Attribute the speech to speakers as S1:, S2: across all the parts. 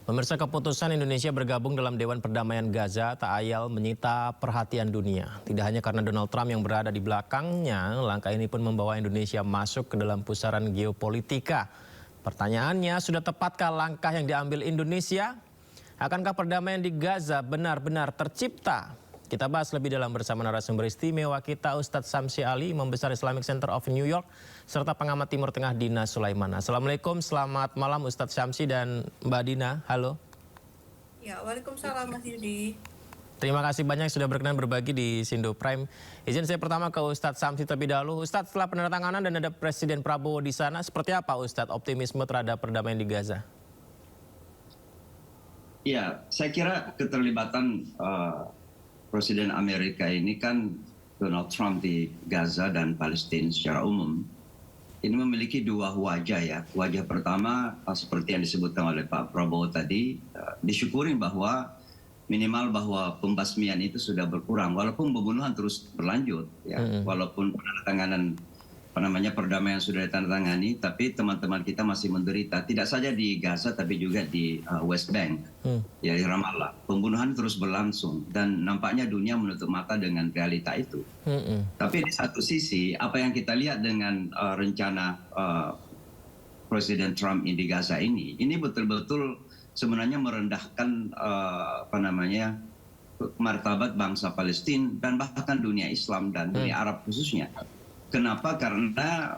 S1: Pemirsa, keputusan Indonesia bergabung dalam Dewan Perdamaian Gaza tak ayal menyita perhatian dunia. Tidak hanya karena Donald Trump yang berada di belakangnya, langkah ini pun membawa Indonesia masuk ke dalam pusaran geopolitika. Pertanyaannya, sudah tepatkah langkah yang diambil Indonesia? Akankah perdamaian di Gaza benar-benar tercipta? Kita bahas lebih dalam bersama narasumber istimewa kita, Ustadz Samsi Ali, Imam Besar Islamic Center of New York, serta pengamat Timur Tengah Dina Sulaimana. Assalamualaikum, selamat malam Ustadz Samsi dan Mbak Dina, halo.
S2: Ya, waalaikumsalam Mas Yudi.
S1: Terima kasih banyak sudah berkenan berbagi di Sindo Prime. Izin saya pertama ke Ustadz Samsi terlebih dahulu. Ustadz, setelah penandatanganan dan ada Presiden Prabowo di sana, seperti apa Ustadz optimisme terhadap perdamaian di Gaza?
S3: Ya, saya kira keterlibatan Presiden Amerika ini kan Donald Trump di Gaza dan Palestina secara umum ini memiliki dua wajah ya. Wajah pertama seperti yang disebutkan oleh Pak Prabowo tadi, disyukuri bahwa minimal bahwa pembasmian itu sudah berkurang walaupun pembunuhan terus berlanjut ya. Walaupun penandatanganan perdamaian sudah ditandatangani, tapi teman-teman kita masih menderita, tidak saja di Gaza tapi juga di West Bank, ya di Ramallah. Pembunuhan terus berlangsung dan nampaknya dunia menutup mata dengan realita itu. Tapi di satu sisi, apa yang kita lihat dengan rencana Presiden Trump di Gaza ini betul-betul sebenarnya merendahkan martabat bangsa Palestina dan bahkan dunia Islam dan dunia Arab khususnya. Kenapa? Karena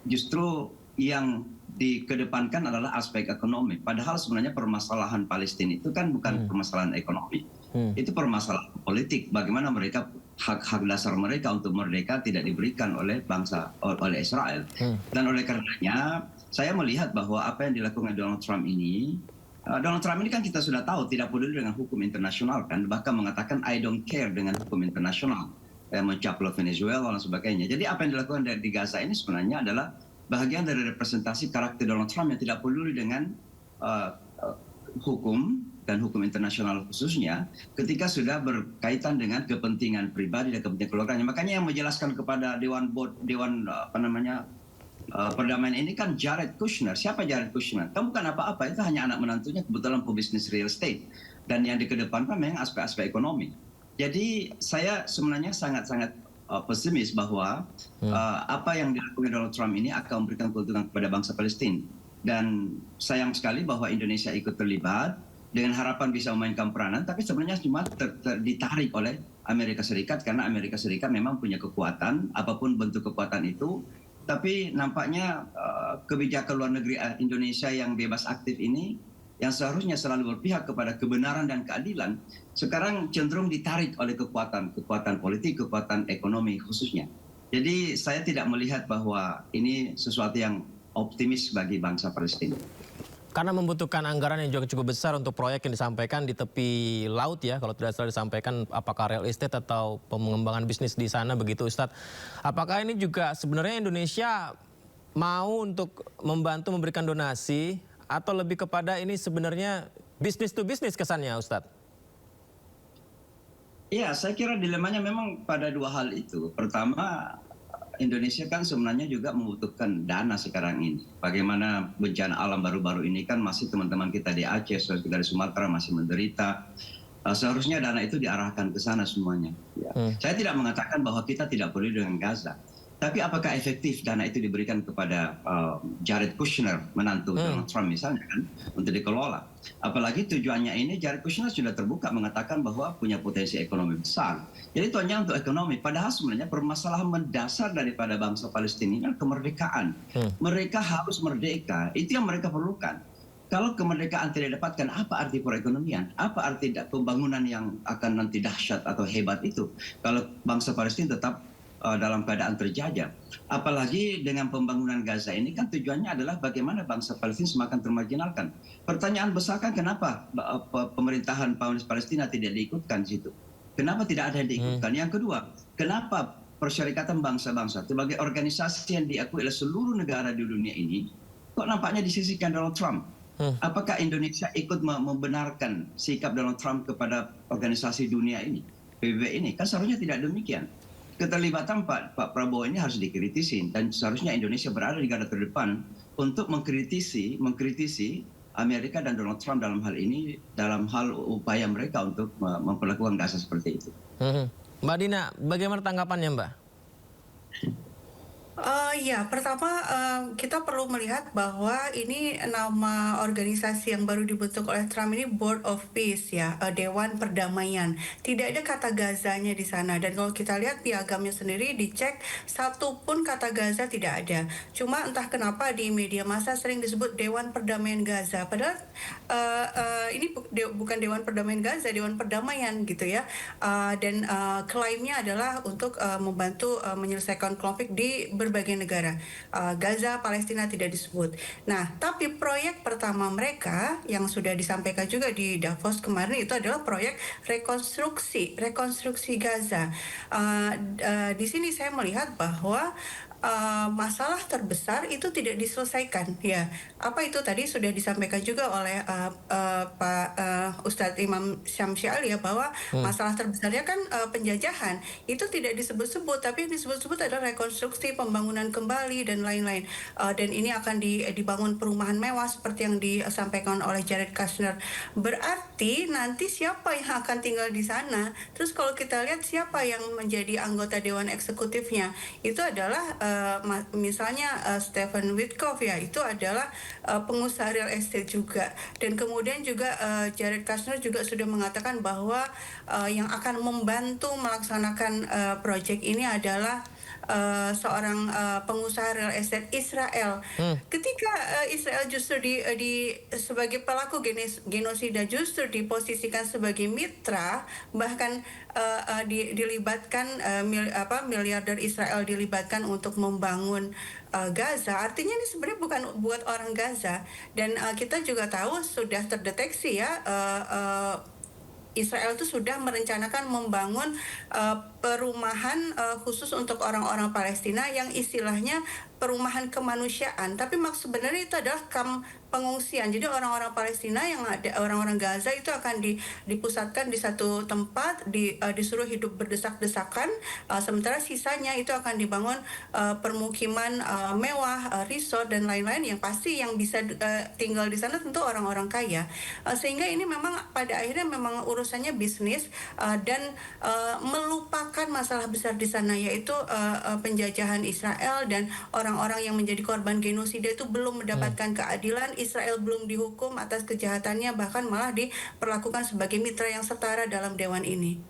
S3: justru yang dikedepankan adalah aspek ekonomi. Padahal sebenarnya permasalahan Palestina itu kan bukan permasalahan ekonomi. Itu permasalahan politik. Bagaimana mereka hak-hak dasar mereka untuk merdeka tidak diberikan oleh oleh Israel. Dan oleh karenanya saya melihat bahwa apa yang dilakukan Donald Trump ini kan kita sudah tahu tidak peduli dengan hukum internasional kan. Bahkan mengatakan I don't care dengan hukum internasional. Mencaplok Venezuela dan sebagainya. Jadi apa yang dilakukan di Gaza ini sebenarnya adalah bagian dari representasi karakter Donald Trump yang tidak peduli dengan hukum dan hukum internasional khususnya ketika sudah berkaitan dengan kepentingan pribadi dan kepentingan keluarganya. Makanya yang menjelaskan kepada Dewan Perdamaian ini kan Jared Kushner. Siapa Jared Kushner? Kan bukan apa-apa, itu hanya anak menantunya kebetulan pebisnis real estate. Dan yang dikedepankan memang aspek-aspek ekonomi. Jadi saya sebenarnya sangat-sangat pesimis bahwa apa yang dilakukan Donald Trump ini akan memberikan keuntungan kepada bangsa Palestina. Dan sayang sekali bahwa Indonesia ikut terlibat dengan harapan bisa memainkan peranan, tapi sebenarnya cuma ditarik oleh Amerika Serikat karena Amerika Serikat memang punya kekuatan, apapun bentuk kekuatan itu. Tapi nampaknya kebijakan luar negeri Indonesia yang bebas aktif ini, yang seharusnya selalu berpihak kepada kebenaran dan keadilan, sekarang cenderung ditarik oleh kekuatan politik, kekuatan ekonomi khususnya. Jadi saya tidak melihat bahwa ini sesuatu yang optimis bagi bangsa Palestina.
S1: Karena membutuhkan anggaran yang juga cukup besar untuk proyek yang disampaikan di tepi laut ya, kalau tidak salah disampaikan apakah real estate atau pengembangan bisnis di sana begitu Ustadz. Apakah ini juga sebenarnya Indonesia mau untuk membantu memberikan donasi atau lebih kepada ini sebenarnya bisnis to bisnis kesannya Ustadz?
S3: Iya, saya kira dilemanya memang pada dua hal itu. Pertama, Indonesia kan sebenarnya juga membutuhkan dana sekarang ini. Bagaimana bencana alam baru-baru ini kan masih teman-teman kita di Aceh, kita di Sumatera masih menderita. Seharusnya dana itu diarahkan ke sana semuanya. Ya. Saya tidak mengatakan bahwa kita tidak peduli dengan Gaza. Tapi apakah efektif dana itu diberikan kepada Jared Kushner, menantu Donald Trump misalnya kan, untuk dikelola. Apalagi tujuannya ini Jared Kushner sudah terbuka mengatakan bahwa punya potensi ekonomi besar. Jadi itu hanya untuk ekonomi. Padahal sebenarnya permasalahan mendasar daripada bangsa Palestina adalah kemerdekaan. Mereka harus merdeka, itu yang mereka perlukan. Kalau kemerdekaan tidak didapatkan, apa arti perekonomian? Apa arti pembangunan yang akan nanti dahsyat atau hebat itu? Kalau bangsa Palestina tetap dalam keadaan terjajah. Apalagi dengan pembangunan Gaza ini kan tujuannya adalah bagaimana bangsa Palestina semakin termarginalkan. Pertanyaan besar kan kenapa pemerintahan Palestina tidak diikutkan di situ? Kenapa tidak ada yang diikutkan? Yang kedua, kenapa Perserikatan Bangsa-Bangsa sebagai organisasi yang diakui oleh seluruh negara di dunia ini kok nampaknya disisihkan Donald Trump? Apakah Indonesia ikut membenarkan sikap Donald Trump kepada organisasi dunia ini, PBB ini? Kan seharusnya tidak demikian. Keterlibatan Pak Prabowo ini harus dikritisi dan seharusnya Indonesia berada di garda terdepan untuk mengkritisi Amerika dan Donald Trump dalam hal ini, dalam hal upaya mereka untuk memperlakukan Gaza seperti itu.
S1: Mbak Dina, bagaimana tanggapannya Mbak?
S2: Ya, pertama kita perlu melihat bahwa ini nama organisasi yang baru dibentuk oleh Trump ini Board of Peace ya, Dewan Perdamaian. Tidak ada kata Gazanya di sana, dan kalau kita lihat piagamnya sendiri dicek, satu pun kata Gaza tidak ada. Cuma entah kenapa di media massa sering disebut Dewan Perdamaian Gaza, padahal ini bukan Dewan Perdamaian Gaza, Dewan Perdamaian gitu ya. Dan klaimnya adalah untuk membantu menyelesaikan konflik di berbagai negara. Gaza, Palestina tidak disebut. Nah, tapi proyek pertama mereka yang sudah disampaikan juga di Davos kemarin itu adalah proyek rekonstruksi Gaza. Di sini saya melihat bahwa masalah terbesar itu tidak diselesaikan ya. Apa itu tadi sudah disampaikan juga oleh Pak Ustadz Imam Syamsi Ali ya, bahwa masalah terbesarnya kan penjajahan itu tidak disebut-sebut, tapi yang disebut-sebut adalah rekonstruksi, pembangunan kembali dan lain-lain. Dan ini akan dibangun perumahan mewah seperti yang disampaikan oleh Jared Kushner. Berarti nanti siapa yang akan tinggal di sana? Terus kalau kita lihat siapa yang menjadi anggota Dewan Eksekutifnya, itu adalah misalnya Stephen Witkoff ya, itu adalah pengusaha real estate juga. Dan kemudian juga Jared Kushner juga sudah mengatakan bahwa yang akan membantu melaksanakan proyek ini adalah seorang pengusaha real estate Israel. Ketika Israel justru sebagai pelaku genosida justru diposisikan sebagai mitra, bahkan dilibatkan miliarder Israel dilibatkan untuk membangun Gaza, artinya ini sebenarnya bukan buat orang Gaza. Dan kita juga tahu sudah terdeteksi ya, Israel itu sudah merencanakan membangun perumahan khusus untuk orang-orang Palestina yang istilahnya perumahan kemanusiaan, tapi maksud sebenarnya itu adalah kamp pengungsian. Jadi orang-orang Palestina yang ada, orang-orang Gaza itu akan dipusatkan di satu tempat, disuruh hidup berdesak-desakan, sementara sisanya itu akan dibangun permukiman mewah, resort dan lain-lain, yang pasti yang bisa tinggal di sana tentu orang-orang kaya. Sehingga ini memang pada akhirnya memang urusannya bisnis dan melupakan masalah besar di sana, yaitu penjajahan Israel dan orang-orang yang menjadi korban genosida itu belum mendapatkan keadilan. Israel belum dihukum atas kejahatannya, bahkan malah diperlakukan sebagai mitra yang setara dalam dewan ini.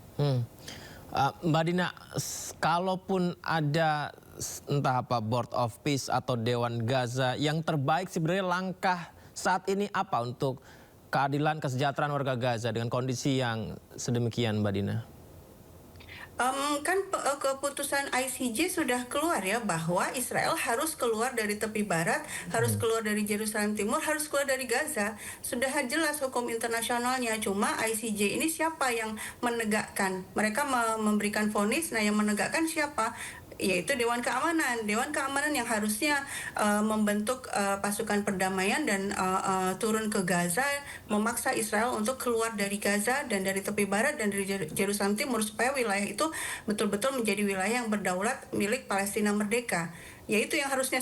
S1: Mbak Dina, kalaupun ada entah apa Board of Peace atau Dewan Gaza, yang terbaik sebenarnya langkah saat ini apa untuk keadilan kesejahteraan warga Gaza dengan kondisi yang sedemikian, Mbak Dina?
S2: Kan keputusan ICJ sudah keluar ya, bahwa Israel harus keluar dari tepi barat, harus keluar dari Yerusalem Timur, harus keluar dari Gaza. Sudah jelas hukum internasionalnya. Cuma ICJ ini siapa yang menegakkan? Mereka memberikan vonis, nah yang menegakkan siapa? Yaitu Dewan Keamanan. Dewan Keamanan yang harusnya membentuk pasukan perdamaian dan turun ke Gaza, memaksa Israel untuk keluar dari Gaza dan dari tepi barat dan dari Yerusalem Timur, supaya wilayah itu betul-betul menjadi wilayah yang berdaulat milik Palestina merdeka. Ya itu yang harusnya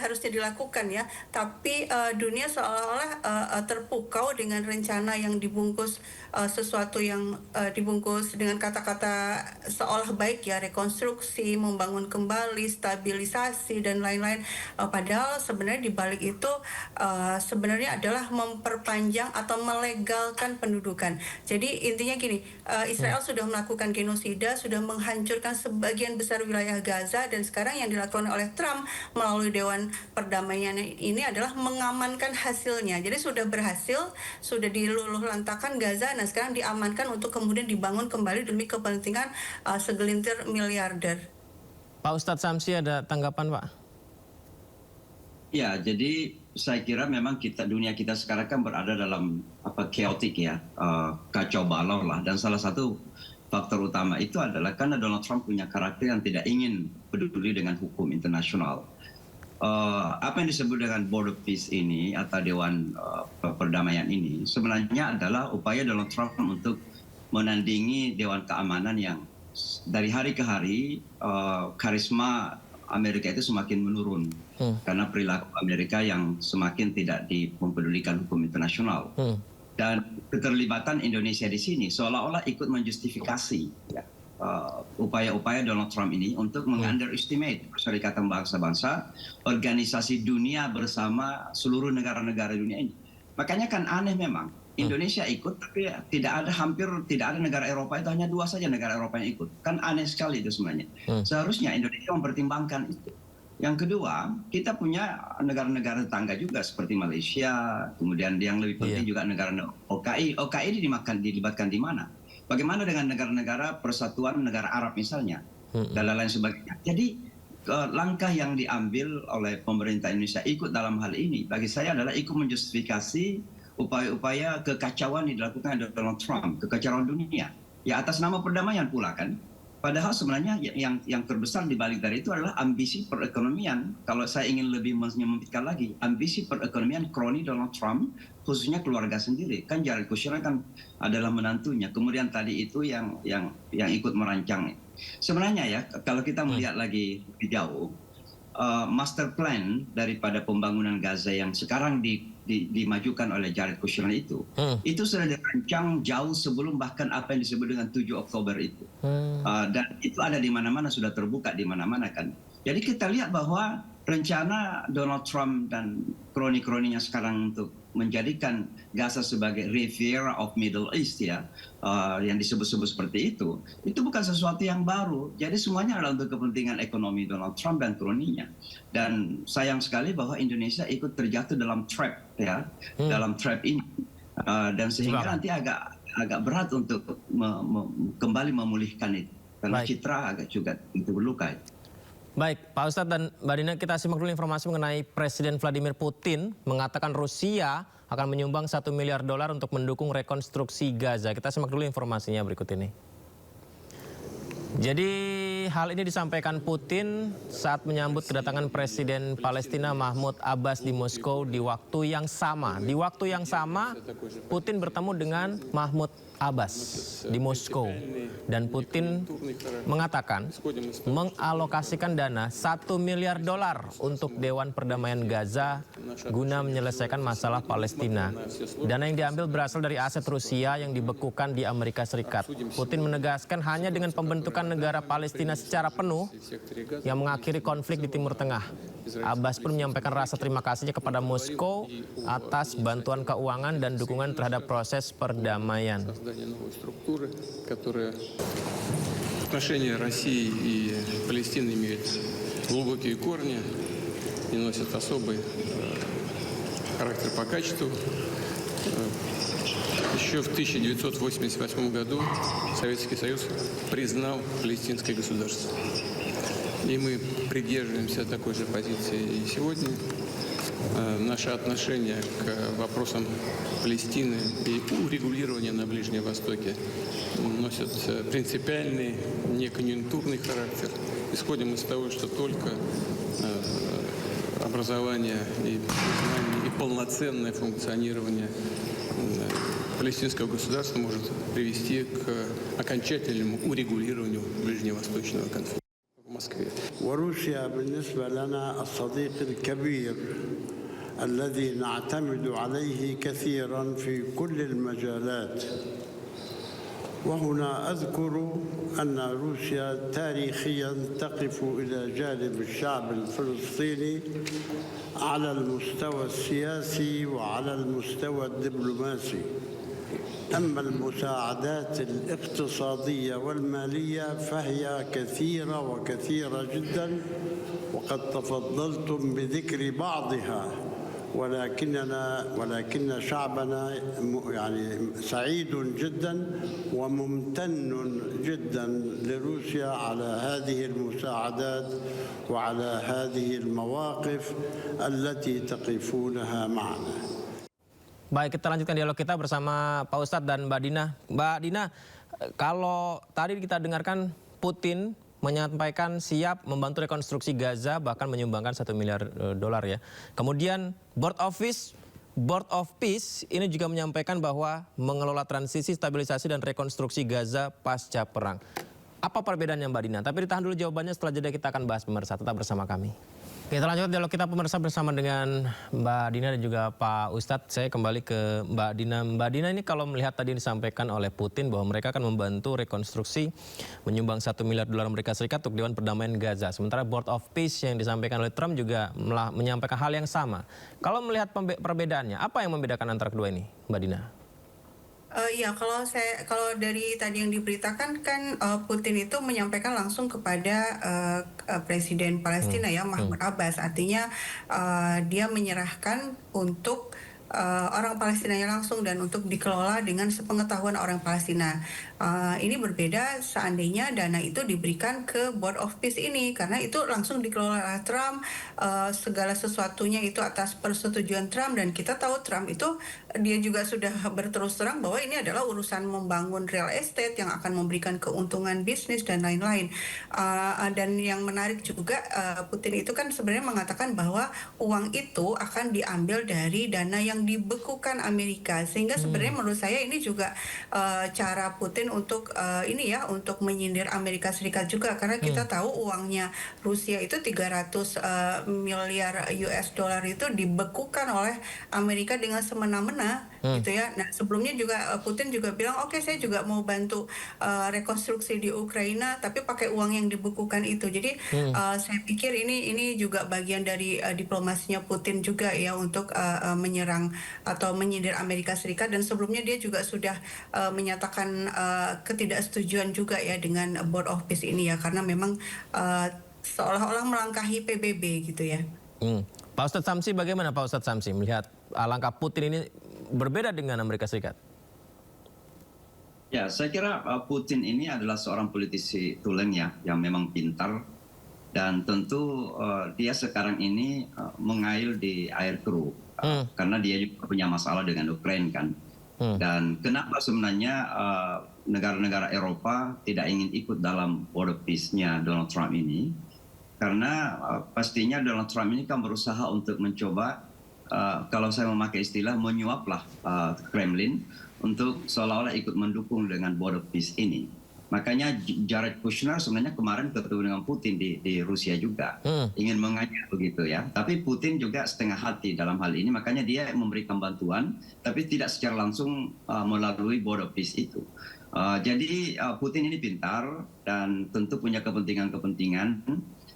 S2: harusnya dilakukan ya. Tapi dunia seolah-olah terpukau dengan rencana yang dibungkus sesuatu yang dibungkus dengan kata-kata seolah baik ya, rekonstruksi, membangun kembali, stabilisasi dan lain-lain. Padahal sebenarnya di balik itu sebenarnya adalah memperpanjang atau melegalkan pendudukan. Jadi intinya gini, Israel sudah melakukan genosida, sudah menghancurkan sebagian besar wilayah Gaza, dan sekarang yang dilakukan oleh Trump melalui Dewan Perdamaian ini adalah mengamankan hasilnya. Jadi sudah berhasil, sudah diluluhlantakkan Gaza, nah sekarang diamankan untuk kemudian dibangun kembali demi kepentingan segelintir miliarder.
S1: Pak Ustadz Syamsi ada tanggapan, Pak?
S3: Ya, jadi saya kira memang dunia kita sekarang kan berada dalam chaotic ya, kacau balau lah, dan salah satu faktor utama itu adalah karena Donald Trump punya karakter yang tidak ingin peduli dengan hukum internasional. Apa yang disebut dengan Board of Peace ini atau Dewan Perdamaian ini sebenarnya adalah upaya Donald Trump untuk menandingi Dewan Keamanan yang dari hari ke hari karisma Amerika itu semakin menurun karena perilaku Amerika yang semakin tidak mempedulikan hukum internasional. Dan keterlibatan Indonesia di sini seolah-olah ikut menjustifikasi upaya-upaya Donald Trump ini untuk meng-underestimate Perserikatan Bangsa-Bangsa, organisasi dunia bersama seluruh negara-negara dunia ini. Makanya kan aneh memang, Indonesia ikut tapi hampir tidak ada negara Eropa, itu hanya 2 saja negara Eropa yang ikut. Kan aneh sekali itu sebenarnya. Seharusnya Indonesia mempertimbangkan itu. Yang kedua, kita punya negara-negara tetangga juga seperti Malaysia, kemudian yang lebih penting juga negara OKI. OKI dilibatkan di mana? Bagaimana dengan negara-negara Persatuan Negara Arab misalnya, dan lain sebagainya. Jadi langkah yang diambil oleh pemerintah Indonesia ikut dalam hal ini, bagi saya adalah ikut menjustifikasi upaya-upaya kekacauan yang dilakukan oleh Donald Trump, kekacauan dunia. Ya atas nama perdamaian pula kan. Padahal sebenarnya yang terbesar di balik dari itu adalah ambisi perekonomian. Kalau saya ingin lebih menyempitkan lagi, ambisi perekonomian kroni Donald Trump, khususnya keluarga sendiri. Kan Jared Kushner kan adalah menantunya. Kemudian tadi itu yang ikut merancang. Sebenarnya ya, kalau kita melihat lagi lebih jauh, master plan daripada pembangunan Gaza yang sekarang dimajukan oleh Jared Kushner itu sudah dirancang jauh sebelum bahkan apa yang disebut dengan 7 Oktober itu. Dan itu ada di mana-mana, sudah terbuka di mana-mana kan. Jadi kita lihat bahwa rencana Donald Trump dan kroni-kroninya sekarang untuk menjadikan Gaza sebagai Riviera of Middle East ya, yang disebut-sebut seperti itu bukan sesuatu yang baru. Jadi semuanya adalah untuk kepentingan ekonomi Donald Trump dan kroninya. Dan sayang sekali bahwa Indonesia ikut terjatuh dalam trap ya, dalam trap ini, dan sehingga nanti agak berat untuk kembali memulihkan itu, karena citra agak juga itu berluka.
S1: Baik, Pak Ustadz dan Mbak Dina, kita simak dulu informasi mengenai Presiden Vladimir Putin mengatakan Rusia akan menyumbang $1 miliar untuk mendukung rekonstruksi Gaza. Kita simak dulu informasinya berikut ini. Jadi hal ini disampaikan Putin saat menyambut kedatangan Presiden Palestina Mahmud Abbas di Moskow di waktu yang sama. Di waktu yang sama, Putin bertemu dengan Mahmud Abbas di Moskow. Dan Putin mengatakan mengalokasikan dana $1 miliar untuk Dewan Perdamaian Gaza guna menyelesaikan masalah Palestina. Dana yang diambil berasal dari aset Rusia yang dibekukan di Amerika Serikat. Putin menegaskan hanya dengan pembentukan negara Palestina secara penuh yang mengakhiri konflik di Timur Tengah. Abbas pun menyampaikan rasa terima kasihnya kepada Moskow atas bantuan keuangan dan dukungan terhadap proses perdamaian.
S4: Отношения России и Палестины имеют глубокие корни и носят особый характер по качеству. Еще в 1988 году Советский Союз признал палестинское государство. И мы придерживаемся такой же позиции и сегодня. Наше отношение к вопросам Палестины и урегулирования на Ближнем Востоке носят принципиальный, не конъюнктурный характер. Исходим из того, что только образование и полноценное функционирование палестинского государства может привести к окончательному урегулированию ближневосточного конфликта в Москве.
S5: وروسيا بالنسبة لنا الصديق الكبير الذي نعتمد عليه كثيرا في كل المجالات. وهنا أذكر أن روسيا تاريخيا تقف إلى جانب الشعب الفلسطيني على المستوى السياسي وعلى المستوى الدبلوماسي. أما المساعدات الاقتصادية والمالية فهي كثيرة وكثيرة جدا، وقد تفضلتم بذكر بعضها، ولكن شعبنا يعني سعيد جدا وممتن جدا لروسيا على هذه المساعدات وعلى هذه المواقف التي تقفونها معنا.
S1: Baik, kita lanjutkan dialog kita bersama Pak Ustadz dan Mbak Dina. Mbak Dina, kalau tadi kita dengarkan Putin menyampaikan siap membantu rekonstruksi Gaza, bahkan menyumbangkan $1 miliar ya. Kemudian Board of Peace ini juga menyampaikan bahwa mengelola transisi, stabilisasi dan rekonstruksi Gaza pasca perang. Apa perbedaannya Mbak Dina? Tapi ditahan dulu jawabannya, setelah jeda kita akan bahas pemirsa. Tetap bersama kami. Kita lanjutkan dialog kita pemirsa bersama dengan Mbak Dina dan juga Pak Ustadz. Saya kembali ke Mbak Dina. Mbak Dina, ini kalau melihat tadi disampaikan oleh Putin bahwa mereka akan membantu rekonstruksi menyumbang 1 miliar dolar Amerika Serikat untuk Dewan Perdamaian Gaza. Sementara Board of Peace yang disampaikan oleh Trump juga menyampaikan hal yang sama. Kalau melihat perbedaannya, apa yang membedakan antara kedua ini, Mbak Dina?
S2: Ya, kalau dari tadi yang diberitakan kan Putin itu menyampaikan langsung kepada Presiden Palestina ya Mahmud Abbas, artinya dia menyerahkan untuk orang Palestinanya langsung dan untuk dikelola dengan sepengetahuan orang Palestina. Ini berbeda seandainya dana itu diberikan ke Board of Peace ini, karena itu langsung dikelola oleh Trump, segala sesuatunya itu atas persetujuan Trump, dan kita tahu Trump itu dia juga sudah berterus terang bahwa ini adalah urusan membangun real estate yang akan memberikan keuntungan bisnis dan lain-lain. Dan yang menarik juga Putin itu kan sebenarnya mengatakan bahwa uang itu akan diambil dari dana yang dibekukan Amerika, sehingga sebenarnya menurut saya ini juga cara Putin untuk untuk menyindir Amerika Serikat juga, karena kita tahu uangnya Rusia itu 300 miliar US dollar itu dibekukan oleh Amerika dengan semena-mena gitu ya. Nah, sebelumnya juga Putin juga bilang oke, saya juga mau bantu rekonstruksi di Ukraina tapi pakai uang yang dibekukan itu. Jadi saya pikir ini juga bagian dari diplomasinya Putin juga ya untuk menyerang atau menyindir Amerika Serikat, dan sebelumnya dia juga sudah menyatakan ketidaksetujuan juga ya dengan Board of Peace ini ya, karena memang seolah-olah melangkahi PBB gitu ya.
S1: Pak Ustadz Samsi, bagaimana Pak Ustadz Samsi melihat langkah Putin ini berbeda dengan Amerika Serikat?
S3: Ya, saya kira Putin ini adalah seorang politisi tulen ya, yang memang pintar, dan tentu dia sekarang ini mengail di air keruh karena dia juga punya masalah dengan Ukraina kan. Dan kenapa sebenarnya negara-negara Eropa tidak ingin ikut dalam Board of Peace-nya Donald Trump ini? Karena pastinya Donald Trump ini kan berusaha untuk mencoba, kalau saya memakai istilah, menyuaplah Kremlin untuk seolah-olah ikut mendukung dengan Board of Peace ini. Makanya Jared Kushner sebenarnya kemarin ketemu dengan Putin di Rusia juga, ingin mengajak begitu ya. Tapi Putin juga setengah hati dalam hal ini, makanya dia memberikan bantuan, tapi tidak secara langsung melalui Board of Peace itu. Jadi Putin ini pintar dan tentu punya kepentingan-kepentingan.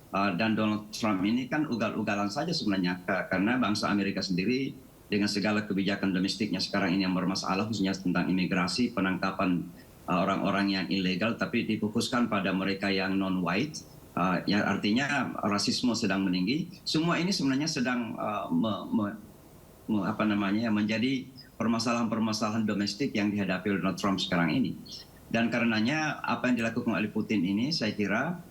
S3: Dan Donald Trump ini kan ugal-ugalan saja sebenarnya, karena bangsa Amerika sendiri dengan segala kebijakan domestiknya sekarang ini yang bermasalah, khususnya tentang imigrasi, penangkapan orang-orang yang ilegal, tapi difokuskan pada mereka yang non-white, ya artinya rasisme sedang meninggi. Semua ini sebenarnya sedang menjadi permasalahan-permasalahan domestik yang dihadapi oleh Donald Trump sekarang ini. Dan karenanya apa yang dilakukan oleh Putin ini saya kira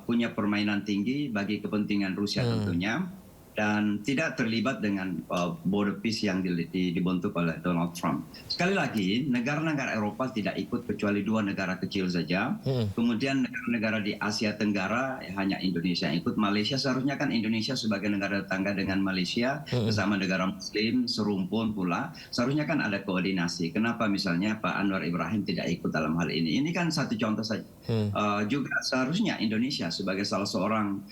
S3: punya permainan tinggi bagi kepentingan Rusia tentunya, dan tidak terlibat dengan Board of Peace yang dibentuk oleh Donald Trump. Sekali lagi, negara-negara Eropa tidak ikut kecuali 2 negara kecil saja. Kemudian negara-negara di Asia Tenggara hanya Indonesia yang ikut. Malaysia, seharusnya kan Indonesia sebagai negara tetangga dengan Malaysia, bersama negara Muslim, serumpun pula. Seharusnya kan ada koordinasi. Kenapa misalnya Pak Anwar Ibrahim tidak ikut dalam hal ini? Ini kan satu contoh saja. Juga seharusnya Indonesia sebagai salah seorang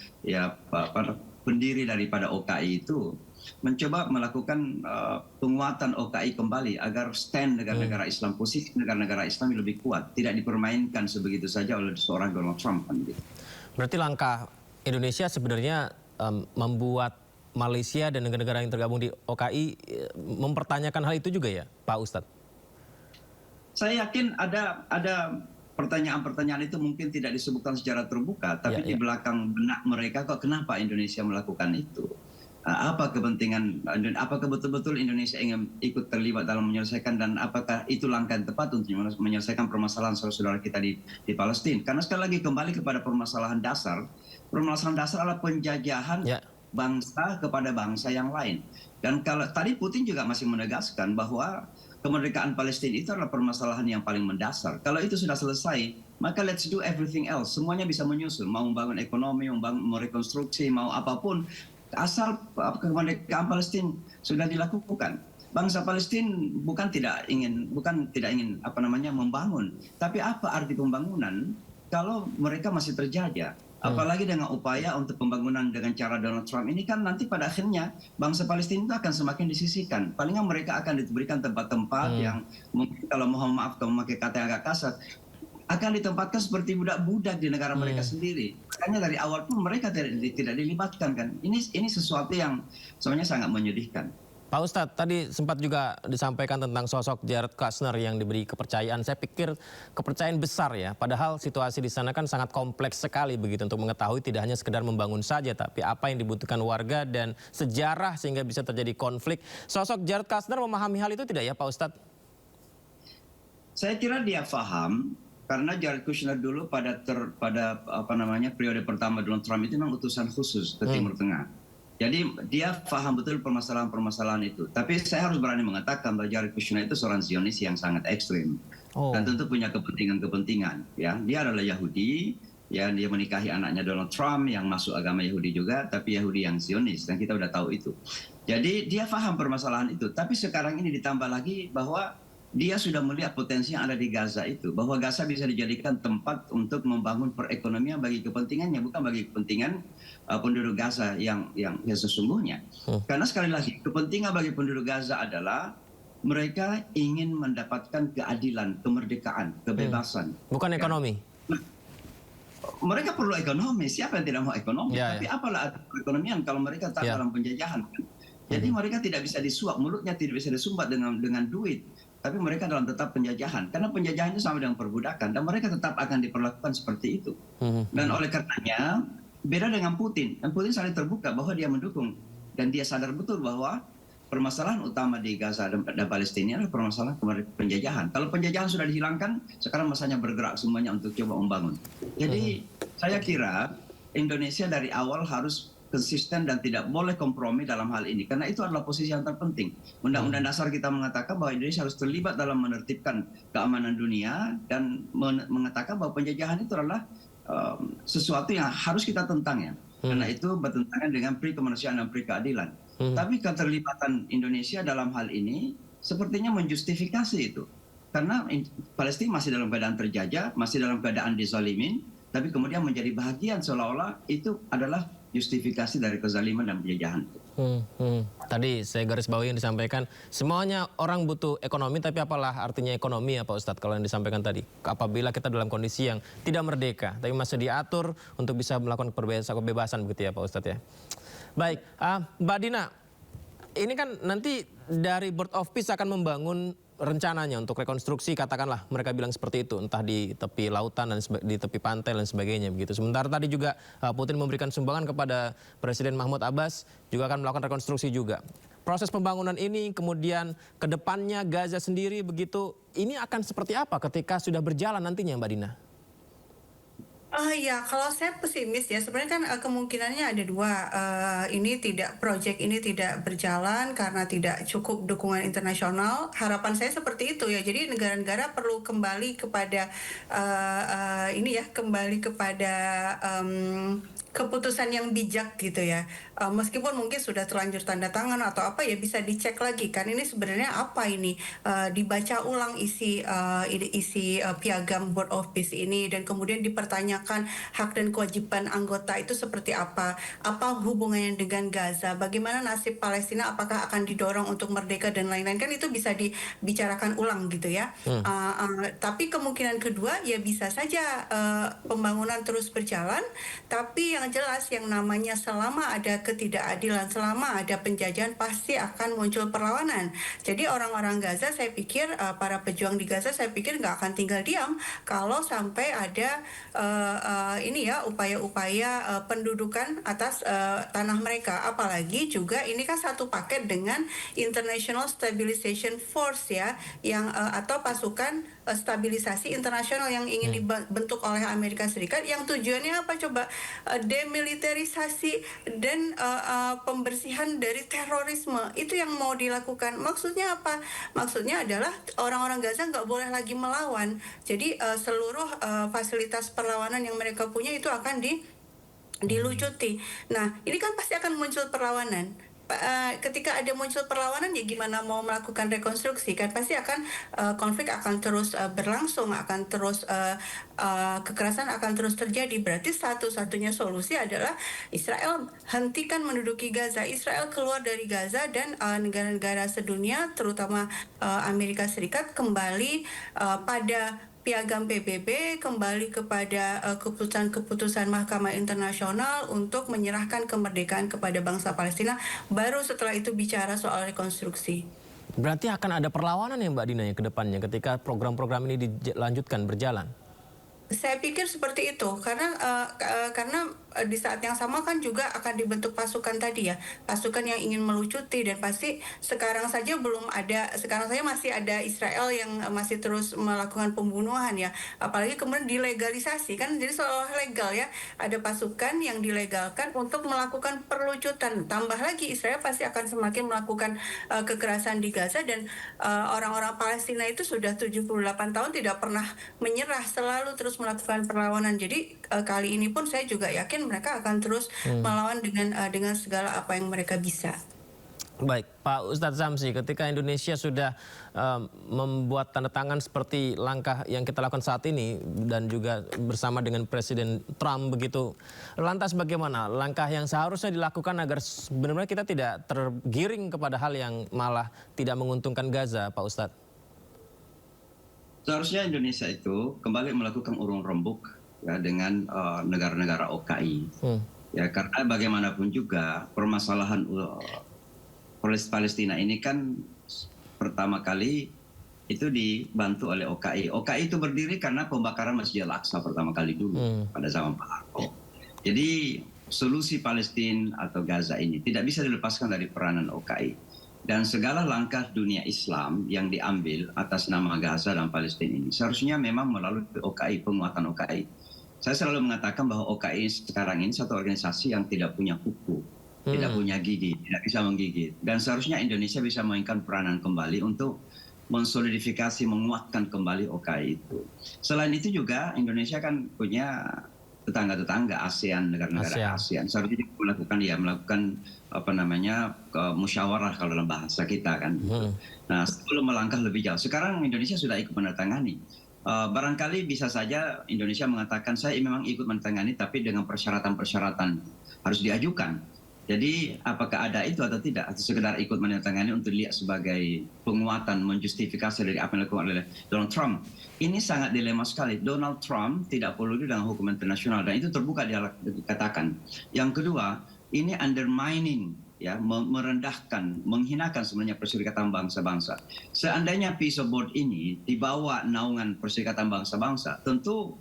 S3: pendiri daripada OKI itu mencoba melakukan penguatan OKI kembali agar stand negara-negara Islam, posisi negara-negara Islam lebih kuat, tidak dipermainkan sebegitu saja oleh seorang Donald Trump.
S1: Berarti langkah Indonesia sebenarnya membuat Malaysia dan negara-negara yang tergabung di OKI mempertanyakan hal itu juga ya, Pak Ustadz? Saya
S3: yakin ada pertanyaan-pertanyaan itu mungkin tidak disebutkan secara terbuka, tapi di belakang benak mereka kok kenapa Indonesia melakukan itu? Apa kepentingan, apakah betul-betul Indonesia ingin ikut terlibat dalam menyelesaikan, dan apakah itu langkah yang tepat untuk menyelesaikan permasalahan saudara-saudara kita di Palestina? Karena sekali lagi kembali kepada permasalahan dasar adalah penjajahan bangsa kepada bangsa yang lain. Dan kalau tadi Putin juga masih menegaskan bahwa kemerdekaan Palestina itu adalah permasalahan yang paling mendasar. Kalau itu sudah selesai, maka let's do everything else. Semuanya bisa menyusul. Mau membangun ekonomi, mau rekonstruksi, mau apapun. Asal kemerdekaan Palestina sudah dilakukan. Bangsa Palestina bukan tidak ingin membangun. Tapi apa arti pembangunan kalau mereka masih terjajah. Apalagi dengan upaya untuk pembangunan dengan cara Donald Trump ini kan nanti pada akhirnya bangsa Palestina itu akan semakin disisihkan. Palingan mereka akan diberikan tempat-tempat yang mungkin kalau mohon maaf kalau memakai kata yang agak kasar, akan ditempatkan seperti budak-budak di negara mereka sendiri. Makanya dari awal pun mereka tidak dilibatkan kan. Ini sesuatu yang sebenarnya sangat menyedihkan.
S1: Pak Ustadz, tadi sempat juga disampaikan tentang sosok Jared Kushner yang diberi kepercayaan. Saya pikir kepercayaan besar ya, padahal situasi di sana kan sangat kompleks sekali begitu untuk mengetahui tidak hanya sekedar membangun saja, tapi apa yang dibutuhkan warga dan sejarah sehingga bisa terjadi konflik. Sosok Jared Kushner memahami hal itu tidak ya Pak Ustadz?
S3: Saya kira dia paham, karena Jared Kushner dulu pada periode pertama Donald Trump itu memang utusan khusus ke Timur Tengah. Jadi dia paham betul permasalahan-permasalahan itu. Tapi saya harus berani mengatakan bahwa Jared Kushner itu seorang Zionis yang sangat ekstrim. Dan tentu punya kepentingan-kepentingan. Ya, dia adalah Yahudi, ya dia menikahi anaknya Donald Trump yang masuk agama Yahudi juga, tapi Yahudi yang Zionis, dan kita udah tahu itu. Jadi dia paham permasalahan itu. Tapi sekarang ini ditambah lagi bahwa dia sudah melihat potensi yang ada di Gaza itu, bahwa Gaza bisa dijadikan tempat untuk membangun perekonomian bagi kepentingannya, bukan bagi kepentingan penduduk Gaza yang sesungguhnya. Karena sekali lagi, kepentingan bagi penduduk Gaza adalah mereka ingin mendapatkan keadilan, kemerdekaan, kebebasan.
S1: Bukan ekonomi.
S3: Mereka perlu ekonomi, siapa yang tidak mau ekonomi? Tapi apalah perekonomian kalau mereka tak dalam penjajahan. Jadi mereka tidak bisa disuap, mulutnya tidak bisa disumbat dengan duit. Tapi mereka dalam tetap penjajahan. Karena penjajahan itu sama dengan perbudakan. Dan mereka tetap akan diperlakukan seperti itu. Dan oleh karenanya, beda dengan Putin. Dan Putin saling terbuka bahwa dia mendukung. Dan dia sadar betul bahwa permasalahan utama di Gaza dan Palestina adalah permasalahan penjajahan. Kalau penjajahan sudah dihilangkan, sekarang masanya bergerak semuanya untuk coba membangun. Jadi saya kira Indonesia dari awal harus konsisten dan tidak boleh kompromi dalam hal ini. Karena itu adalah posisi yang terpenting. Undang-undang dasar kita mengatakan bahwa Indonesia harus terlibat dalam menertibkan keamanan dunia dan mengatakan bahwa penjajahan itu adalah sesuatu yang harus kita tentang ya. Karena itu bertentangan dengan pri kemanusiaan dan pri keadilan. Tapi keterlibatan Indonesia dalam hal ini sepertinya menjustifikasi itu. Karena Palestina masih dalam keadaan terjajah, masih dalam keadaan dizalimin, tapi kemudian menjadi bahagian seolah-olah itu adalah justifikasi dari kezaliman dan penjajahan.
S1: Tadi saya garis bawahi yang disampaikan, semuanya orang butuh ekonomi, tapi apalah artinya ekonomi ya Pak Ustadz kalau yang disampaikan tadi. Apabila kita dalam kondisi yang tidak merdeka, tapi masih diatur untuk bisa melakukan kebebasan begitu ya Pak Ustadz ya. Baik, Mbak Dina, ini kan nanti dari Board of Peace akan membangun rencananya untuk rekonstruksi, katakanlah mereka bilang seperti itu, entah di tepi lautan dan di tepi pantai dan sebagainya begitu. Sementara tadi juga Putin memberikan sumbangan kepada Presiden Mahmud Abbas juga akan melakukan rekonstruksi juga. Proses pembangunan ini kemudian ke depannya Gaza sendiri begitu, ini akan seperti apa ketika sudah berjalan nantinya Mbak Dina?
S2: Ya, kalau saya pesimis ya, sebenarnya kan kemungkinannya ada dua. Proyek ini tidak berjalan karena tidak cukup dukungan internasional. Harapan saya seperti itu ya. Jadi negara-negara perlu kembali kepada keputusan yang bijak gitu ya. Meskipun mungkin sudah terlanjur tanda tangan atau apa ya, bisa dicek lagi kan ini sebenarnya apa ini, dibaca ulang isi piagam Board of Peace ini, dan kemudian dipertanyakan hak dan kewajiban anggota itu seperti apa hubungannya dengan Gaza, bagaimana nasib Palestina, apakah akan didorong untuk merdeka dan lain-lain, kan itu bisa dibicarakan ulang gitu ya. Tapi kemungkinan kedua ya bisa saja pembangunan terus berjalan, tapi yang jelas yang namanya selama ada ketidakadilan, selama ada penjajahan, pasti akan muncul perlawanan. Jadi orang-orang Gaza, saya pikir para pejuang di Gaza, saya pikir nggak akan tinggal diam kalau sampai ada upaya-upaya pendudukan atas tanah mereka. Apalagi juga ini kan satu paket dengan International Stabilization Force ya, yang atau pasukan stabilisasi internasional yang ingin dibentuk oleh Amerika Serikat, yang tujuannya apa coba? Demilitarisasi dan pembersihan dari terorisme. Itu yang mau dilakukan. Maksudnya apa? Maksudnya adalah orang-orang Gaza nggak boleh lagi melawan. Jadi seluruh fasilitas perlawanan yang mereka punya itu akan dilucuti. Nah, ini kan pasti akan muncul perlawanan. ketika ada muncul perlawanan ya gimana mau melakukan rekonstruksi kan pasti akan konflik akan terus berlangsung, akan terus kekerasan akan terus terjadi. Berarti satu-satunya solusi adalah Israel hentikan menduduki Gaza, Israel keluar dari Gaza dan negara-negara sedunia terutama Amerika Serikat kembali pada piagam PBB, kembali kepada keputusan-keputusan Mahkamah Internasional untuk menyerahkan kemerdekaan kepada bangsa Palestina. Baru setelah itu bicara soal rekonstruksi.
S1: Berarti akan ada perlawanan ya Mbak Dina ya ke depannya ketika program-program ini dilanjutkan berjalan?
S2: Saya pikir seperti itu karena di saat yang sama kan juga akan dibentuk pasukan tadi ya, pasukan yang ingin melucuti dan pasti sekarang saja masih ada Israel yang masih terus melakukan pembunuhan ya, apalagi kemudian dilegalisasi kan, jadi seolah legal ya, ada pasukan yang dilegalkan untuk melakukan perlucutan. Tambah lagi Israel pasti akan semakin melakukan kekerasan di Gaza dan orang-orang Palestina itu sudah 78 tahun tidak pernah menyerah, selalu terus melakukan perlawanan. Jadi kali ini pun saya juga yakin mereka akan terus melawan dengan segala apa yang mereka bisa.
S1: Baik, Pak Ustadz Samsi, ketika Indonesia sudah membuat tanda tangan seperti langkah yang kita lakukan saat ini dan juga bersama dengan Presiden Trump begitu, lantas bagaimana langkah yang seharusnya dilakukan agar benar-benar kita tidak tergiring kepada hal yang malah tidak menguntungkan Gaza, Pak Ustadz?
S3: Seharusnya Indonesia itu kembali melakukan urung rembuk ya dengan negara-negara OKI. Ya karena bagaimanapun juga permasalahan Palestina ini kan pertama kali itu dibantu oleh OKI. OKI itu berdiri karena pembakaran Masjid Al-Aqsa pertama kali dulu pada zaman Pak Harto. Jadi solusi Palestina atau Gaza ini tidak bisa dilepaskan dari peranan OKI. Dan segala langkah dunia Islam yang diambil atas nama Gaza dan Palestina ini seharusnya memang melalui OKI, penguatan OKI. Saya selalu mengatakan bahwa OKI sekarang ini satu organisasi yang tidak punya kuku, tidak punya gigi, tidak bisa menggigit. Dan seharusnya Indonesia bisa memainkan peranan kembali untuk mensolidifikasi, menguatkan kembali OKI itu. Selain itu juga Indonesia kan punya tetangga-tetangga ASEAN, negara-negara ASEAN. Seharusnya melakukan musyawarah kalau dalam bahasa kita kan. Nah, sebelum melangkah lebih jauh. Sekarang Indonesia sudah ikut menandatangani. Barangkali bisa saja Indonesia mengatakan saya memang ikut menandatangani tapi dengan persyaratan-persyaratan harus diajukan. Jadi apakah ada itu atau tidak, atau sekedar ikut menandatangani untuk dilihat sebagai penguatan, menjustifikasi dari apa yang dilakukan oleh Donald Trump. Ini sangat dilema sekali. Donald Trump tidak perlu dengan hukum internasional dan itu terbuka dikatakan. Yang kedua, ini undermining, ya, merendahkan, menghinakan sebenarnya Perserikatan Bangsa-Bangsa. Seandainya Peace Accord ini dibawa naungan Perserikatan Bangsa-Bangsa, tentu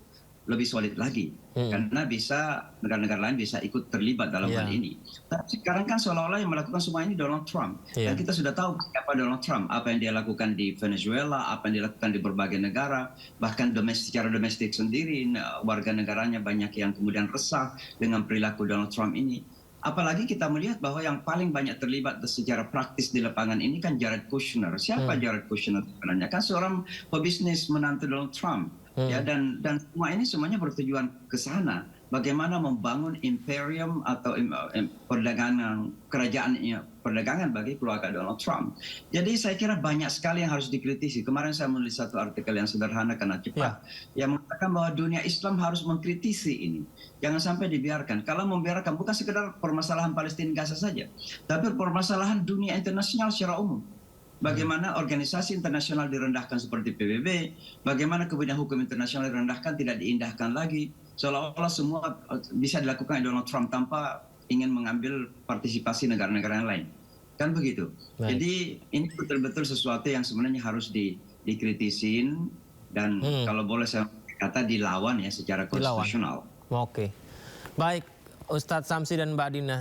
S3: lebih solid lagi karena bisa negara-negara lain bisa ikut terlibat dalam hal ini. Tapi sekarang kan seolah-olah yang melakukan semua ini Donald Trump. Dan kita sudah tahu siapa Donald Trump, apa yang dia lakukan di Venezuela, apa yang dilakukan di berbagai negara, bahkan secara domestik sendiri warga negaranya banyak yang kemudian resah dengan perilaku Donald Trump ini. Apalagi kita melihat bahwa yang paling banyak terlibat secara praktis di lapangan ini kan Jared Kushner. Siapa Jared Kushner sebenarnya? Kan seorang pebisnis menantu Donald Trump. Ya, dan semua ini semuanya bertujuan ke sana. Bagaimana membangun imperium atau perdagangan bagi keluarga Donald Trump. Jadi saya kira banyak sekali yang harus dikritisi. Kemarin saya menulis satu artikel yang sederhana karena cepat, yang mengatakan bahwa dunia Islam harus mengkritisi ini. Jangan sampai dibiarkan. Kalau membiarkan bukan sekedar permasalahan Palestina Gaza saja, tapi permasalahan dunia internasional secara umum. Bagaimana organisasi internasional direndahkan seperti PBB, bagaimana kemudian hukum internasional direndahkan, tidak diindahkan lagi, seolah-olah semua bisa dilakukan oleh Donald Trump tanpa ingin mengambil partisipasi negara-negara yang lain. Kan begitu. Jadi ini betul-betul sesuatu yang sebenarnya harus dikritisin dan kalau boleh saya kata dilawan ya secara konstitusional.
S1: Oke. Baik. Ustadz Samsi dan Mbak Dina,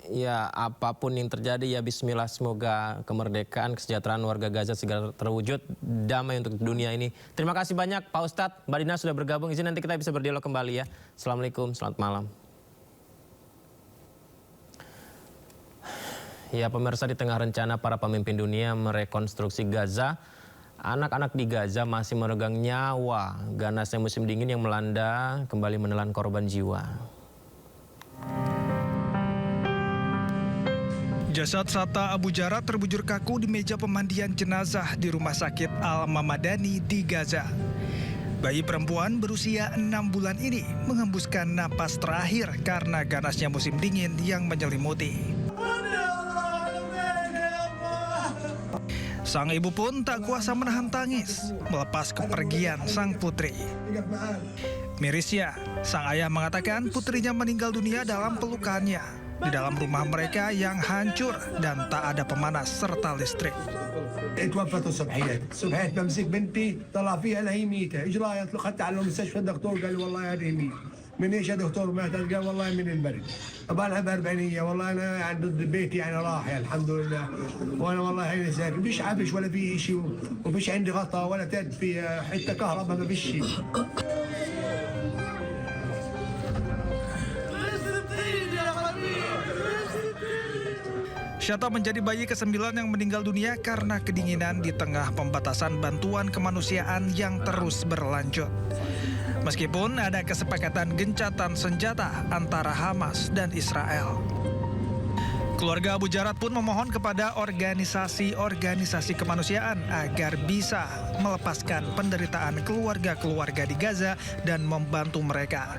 S1: ya apapun yang terjadi ya bismillah, semoga kemerdekaan, kesejahteraan warga Gaza segera terwujud, damai untuk dunia ini. Terima kasih banyak Pak Ustadz, Mbak Dina sudah bergabung. Izin nanti kita bisa berdialog kembali ya. Assalamualaikum, selamat malam. Ya pemirsa, di tengah rencana para pemimpin dunia merekonstruksi Gaza, anak-anak di Gaza masih meregang nyawa. Ganasnya musim dingin yang melanda kembali menelan korban jiwa.
S6: Jasad Sata Abu Jarat terbujur kaku di meja pemandian jenazah di Rumah Sakit Al-Mamadani di Gaza. Bayi perempuan berusia 6 bulan ini menghembuskan napas terakhir karena ganasnya musim dingin yang menyelimuti. Sang ibu pun tak kuasa menahan tangis melepas kepergian sang putri. Mirisnya, sang ayah mengatakan putrinya meninggal dunia dalam pelukannya di dalam rumah mereka yang hancur dan tak ada pemanas serta listrik.
S7: توفت الصبحيات بمسك بنتي طلع فيها لا هي ميته اجراء اخذت على المستشفى الدكتور قال لي والله هذه ميته من ايش يا دكتور ماتت قال والله من البرد طبعا لها بأربعينية والله انا يعني ضد بيتي يعني راح يعني الحمد لله وانا والله هيني ساكن فيش عفش ولا في شيء وفيش عندي غطاء ولا تد في حتى كهرباء ما فيش شيء.
S6: Syata menjadi bayi ke-9 yang meninggal dunia karena kedinginan di tengah pembatasan bantuan kemanusiaan yang terus berlanjut. Meskipun ada kesepakatan gencatan senjata antara Hamas dan Israel. Keluarga Abu Jarat pun memohon kepada organisasi-organisasi kemanusiaan agar bisa melepaskan penderitaan keluarga-keluarga di Gaza dan membantu mereka